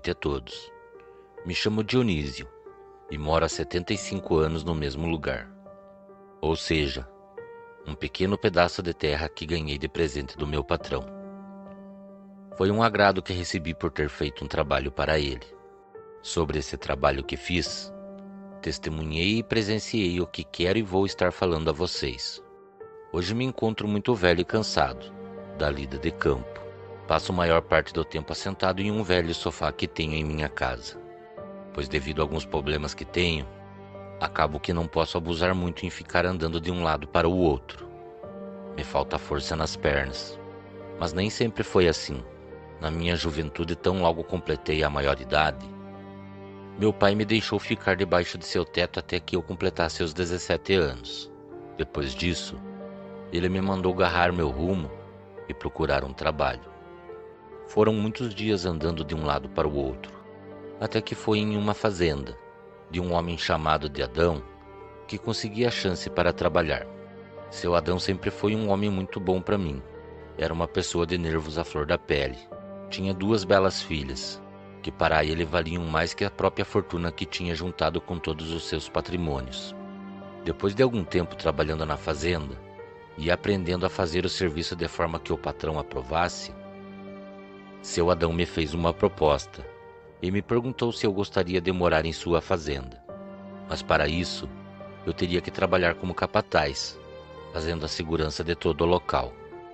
noite a todos. Me chamo Dionísio e moro há 75 anos no mesmo lugar. Ou seja, um pequeno pedaço de terra que ganhei de presente do meu patrão. Foi um agrado que recebi por ter feito um trabalho para ele. Sobre esse trabalho que fiz, testemunhei e presenciei o que quero e vou estar falando a vocês. Hoje me encontro muito velho e cansado da lida de campo. Passo a maior parte do tempo assentado em um velho sofá que tenho em minha casa, pois devido a alguns problemas que tenho, acabo que não posso abusar muito em ficar andando de um lado para o outro. Me falta força nas pernas, mas nem sempre foi assim. Na minha juventude, tão logo completei a maioridade, meu pai me deixou ficar debaixo de seu teto até que eu completasse os 17 anos. Depois disso, ele me mandou agarrar meu rumo e procurar um trabalho. Foram muitos dias andando de um lado para o outro, até que foi em uma fazenda, de um homem chamado de Adão, que consegui a chance para trabalhar. Seu Adão sempre foi um homem muito bom para mim. Era uma pessoa de nervos à flor da pele. Tinha 2 belas filhas, que para ele valiam mais que a própria fortuna que tinha juntado com todos os seus patrimônios. Depois de algum tempo trabalhando na fazenda e aprendendo a fazer o serviço de forma que o patrão aprovasse, seu Adão me fez uma proposta e me perguntou se eu gostaria de morar em sua fazenda. Mas para isso, eu teria que trabalhar como capataz, fazendo a segurança de todo o local,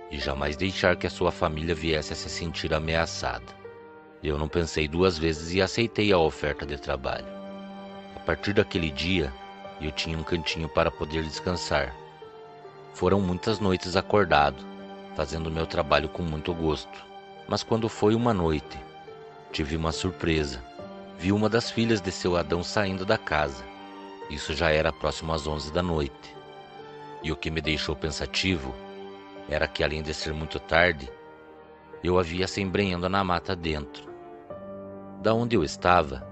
e jamais deixar que a sua família viesse a se sentir ameaçada. Eu não pensei 2 vezes e aceitei a oferta de trabalho. A partir daquele dia, eu tinha um cantinho para poder descansar. Foram muitas noites acordado, fazendo meu trabalho com muito gosto. Mas quando foi uma noite, tive uma surpresa. Vi uma das filhas de seu Adão saindo da casa. Isso já era próximo às 11 da noite. E o que me deixou pensativo era que, além de ser muito tarde, eu a via se embrenhando na mata dentro. Da onde eu estava,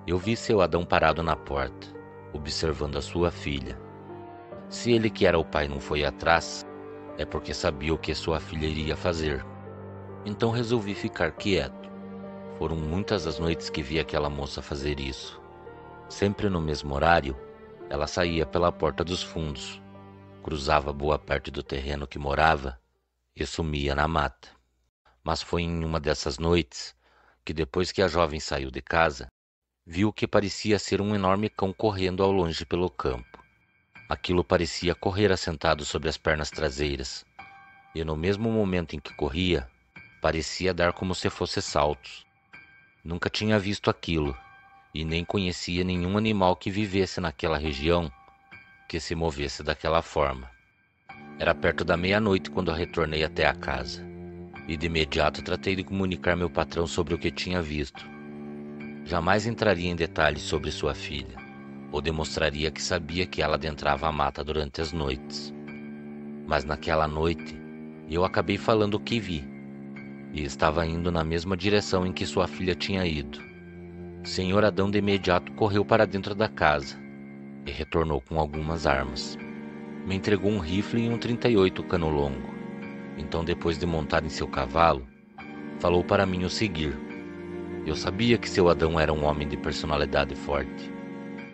eu vi seu Adão parado na porta, observando a sua filha. Se ele, que era o pai, não foi atrás, é porque sabia o que sua filha iria fazer. Então resolvi ficar quieto. Foram muitas as noites que vi aquela moça fazer isso. Sempre no mesmo horário, ela saía pela porta dos fundos, cruzava boa parte do terreno que morava e sumia na mata. Mas foi em uma dessas noites que, depois que a jovem saiu de casa, viu o que parecia ser um enorme cão correndo ao longe pelo campo. Aquilo parecia correr assentado sobre as pernas traseiras, e no mesmo momento em que corria, parecia dar como se fosse saltos. Nunca tinha visto aquilo, e nem conhecia nenhum animal que vivesse naquela região que se movesse daquela forma. Era perto da meia-noite quando eu retornei até a casa, e de imediato tratei de comunicar meu patrão sobre o que tinha visto. Jamais entraria em detalhes sobre sua filha, ou demonstraria que sabia que ela adentrava a mata durante as noites. Mas naquela noite, eu acabei falando o que vi, e estava indo na mesma direção em que sua filha tinha ido. Senhor Adão de imediato correu para dentro da casa e retornou com algumas armas. Me entregou um rifle e um 38 cano longo. Então, depois de montar em seu cavalo, falou para mim o seguir. Eu sabia que seu Adão era um homem de personalidade forte,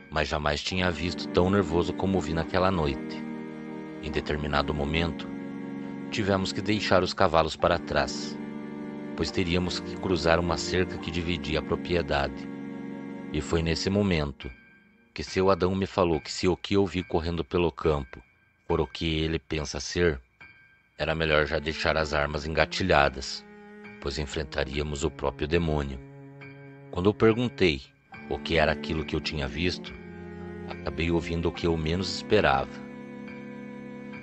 mas jamais tinha visto tão nervoso como vi naquela noite. Em determinado momento, tivemos que deixar os cavalos para trás, pois teríamos que cruzar uma cerca que dividia a propriedade. E foi nesse momento que seu Adão me falou que se o que eu vi correndo pelo campo for o que ele pensa ser, era melhor já deixar as armas engatilhadas, pois enfrentaríamos o próprio demônio. Quando eu perguntei o que era aquilo que eu tinha visto, acabei ouvindo o que eu menos esperava.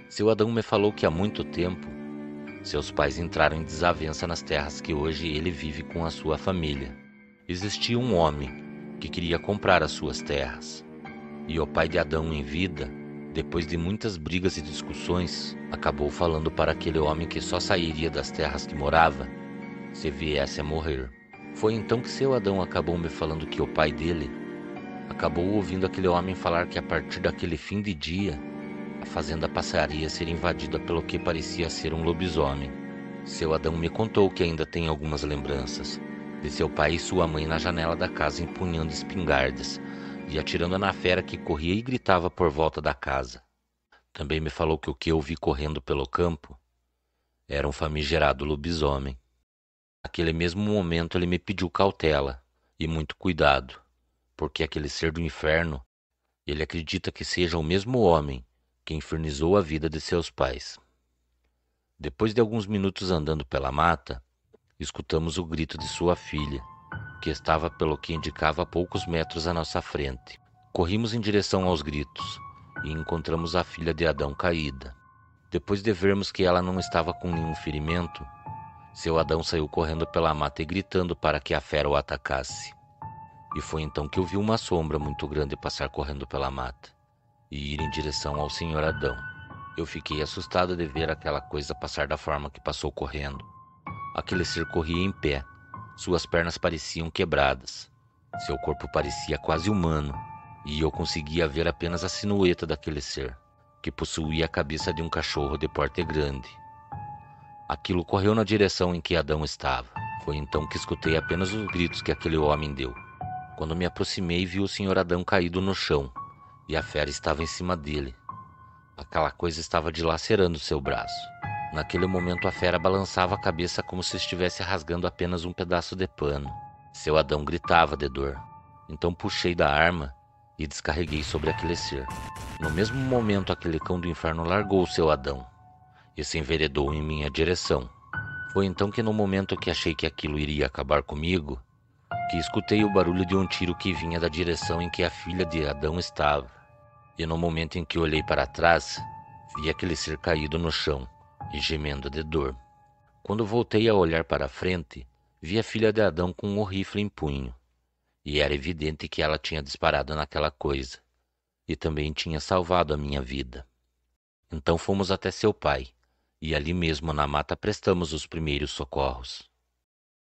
Seu Adão me falou que há muito tempo seus pais entraram em desavença nas terras que hoje ele vive com a sua família. Existia um homem que queria comprar as suas terras, e o pai de Adão em vida, depois de muitas brigas e discussões, acabou falando para aquele homem que só sairia das terras que morava se viesse a morrer. Foi então que seu Adão acabou me falando que o pai dele acabou ouvindo aquele homem falar que a partir daquele fim de dia, a fazenda passaria a ser invadida pelo que parecia ser um lobisomem. Seu Adão me contou que ainda tem algumas lembranças de seu pai e sua mãe na janela da casa empunhando espingardas e atirando na fera que corria e gritava por volta da casa. Também me falou que o que eu vi correndo pelo campo era um famigerado lobisomem. Naquele mesmo momento ele me pediu cautela e muito cuidado, porque aquele ser do inferno, ele acredita que seja o mesmo homem que infernizou a vida de seus pais. Depois de alguns minutos andando pela mata, escutamos o grito de sua filha, que estava pelo que indicava a poucos metros à nossa frente. Corrimos em direção aos gritos e encontramos a filha de Adão caída. Depois de vermos que ela não estava com nenhum ferimento, seu Adão saiu correndo pela mata e gritando para que a fera o atacasse. E foi então que eu vi uma sombra muito grande passar correndo pela mata e ir em direção ao senhor Adão. Eu fiquei assustado de ver aquela coisa passar da forma que passou correndo. Aquele ser corria em pé, suas pernas pareciam quebradas, seu corpo parecia quase humano, e eu conseguia ver apenas a silhueta daquele ser, que possuía a cabeça de um cachorro de porte grande. Aquilo correu na direção em que Adão estava. Foi então que escutei apenas os gritos que aquele homem deu. Quando me aproximei, vi o senhor Adão caído no chão, e a fera estava em cima dele. Aquela coisa estava dilacerando seu braço. Naquele momento a fera balançava a cabeça como se estivesse rasgando apenas um pedaço de pano. Seu Adão gritava de dor. Então puxei da arma e descarreguei sobre aquele ser. No mesmo momento aquele cão do inferno largou seu Adão e se enveredou em minha direção. Foi então que no momento que achei que aquilo iria acabar comigo, que escutei o barulho de um tiro que vinha da direção em que a filha de Adão estava. E no momento em que olhei para trás, vi aquele ser caído no chão e gemendo de dor. Quando voltei a olhar para frente, vi a filha de Adão com um rifle em punho, e era evidente que ela tinha disparado naquela coisa, e também tinha salvado a minha vida. Então fomos até seu pai, e ali mesmo na mata prestamos os primeiros socorros.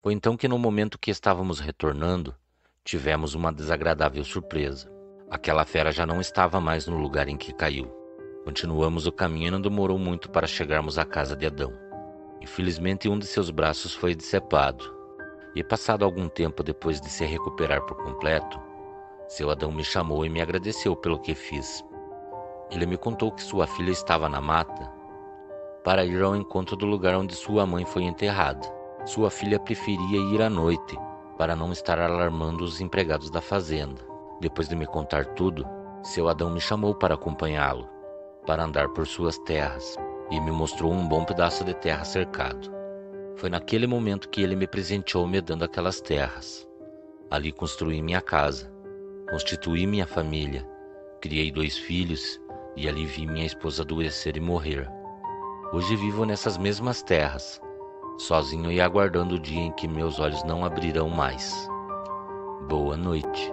Foi então que no momento que estávamos retornando, tivemos uma desagradável surpresa. Aquela fera já não estava mais no lugar em que caiu. Continuamos o caminho e não demorou muito para chegarmos à casa de Adão. Infelizmente, um de seus braços foi decepado, e passado algum tempo depois de se recuperar por completo, seu Adão me chamou e me agradeceu pelo que fiz. Ele me contou que sua filha estava na mata para ir ao encontro do lugar onde sua mãe foi enterrada. Sua filha preferia ir à noite para não estar alarmando os empregados da fazenda. Depois de me contar tudo, seu Adão me chamou para acompanhá-lo, para andar por suas terras, e me mostrou um bom pedaço de terra cercado. Foi naquele momento que ele me presenteou me dando aquelas terras. Ali construí minha casa, constituí minha família, criei 2 filhos e ali vi minha esposa adoecer e morrer. Hoje vivo nessas mesmas terras, sozinho e aguardando o dia em que meus olhos não abrirão mais. Boa noite.